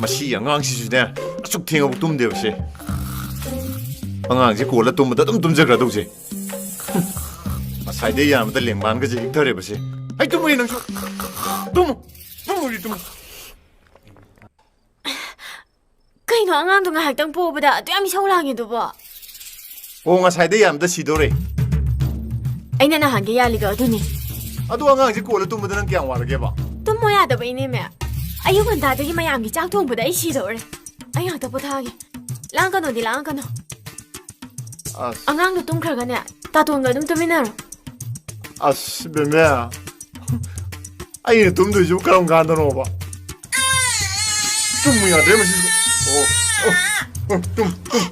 Masih aꯉꯥꯡꯁꯤꯁꯨꯅꯦ ꯑꯁꯨꯛ ꯊꯦꯡꯉꯕ ꯇꯨꯝꯗꯦꯕꯁꯦ ꯑꯉꯥꯡꯁꯦ ꯀꯣꯜꯂ ꯇꯨꯝꯕꯗ ꯑꯗꯨꯝ ꯇꯨꯝꯖꯈ꯭ꯔꯗꯧꯁꯦ ꯉꯁꯥꯏꯗꯩ ꯌꯥꯝꯕꯗ ꯂꯦꯡꯕꯥꯟꯒꯁꯦ ꯍꯤꯛꯊꯔꯦꯕꯁꯦ ꯑꯩ ꯇꯨꯝꯃꯨꯏ ꯅꯪꯁꯨ ꯇꯨꯝꯃꯨ ꯇꯨꯝꯃꯨ ꯇꯨꯝꯃꯨ ꯀꯩꯅꯣ ꯑꯉꯥꯡꯗꯣ ꯉꯥꯏꯍꯥꯛꯇꯪ ꯄꯣꯕꯗ ꯑꯗꯨ ꯌꯥꯝ ꯏꯁꯧ ꯂꯥꯡꯉꯤꯗꯨꯕꯣ ꯑꯣ ꯉꯁꯥꯏꯗꯩ ꯌꯥꯝꯕꯗ ꯁꯤꯗꯧꯔꯦ ꯑꯩꯅ ꯅꯍꯥꯟꯒꯩ ꯌꯥꯜꯂꯤꯗꯣ ꯑꯗꯨꯅꯤ ꯑꯗꯣ ꯑꯉꯥꯡꯁꯦ ꯀꯣꯜꯂ ꯇꯨꯝꯕꯗ ꯅꯪ ꯀꯌꯥꯝ ꯋꯥꯔꯒꯦꯕ ꯇꯨꯝꯃꯣ ꯌꯥꯗꯕꯩꯅꯦꯃꯦ ꯑꯌꯨꯛ ꯉꯟꯇꯥꯗꯒꯤ ꯃꯌꯥꯝꯒꯤ ꯆꯥꯛ ꯊꯣꯡꯕꯗ ꯑꯩ ꯁꯤꯗꯧꯔꯦ ꯑꯩ ꯉꯥꯛꯇ ꯄꯣꯊꯥꯒꯦ ꯂꯥꯡꯒꯅꯣꯗꯤ ꯂꯥꯡꯒꯅꯣ ꯑꯁ ꯑꯉꯥꯡꯗꯣ ꯇꯨꯝꯈ꯭ꯔꯒꯅꯦ ꯇꯥꯇꯣꯟꯒ ꯑꯗꯨꯝ ꯇꯨꯃꯤꯟꯅꯔꯣ ꯑꯁ ꯕꯦꯝꯃꯦ ꯑꯩꯅ ꯇꯨꯝꯗꯣꯏꯁꯤꯕꯨ ꯀꯔꯝ ꯀꯥꯟꯗꯅꯣꯕ ꯇꯨꯝꯃꯨ ꯌꯥꯗ꯭ꯔꯦ ꯃꯁꯤꯁꯨ ꯇꯨꯝ ꯑꯣ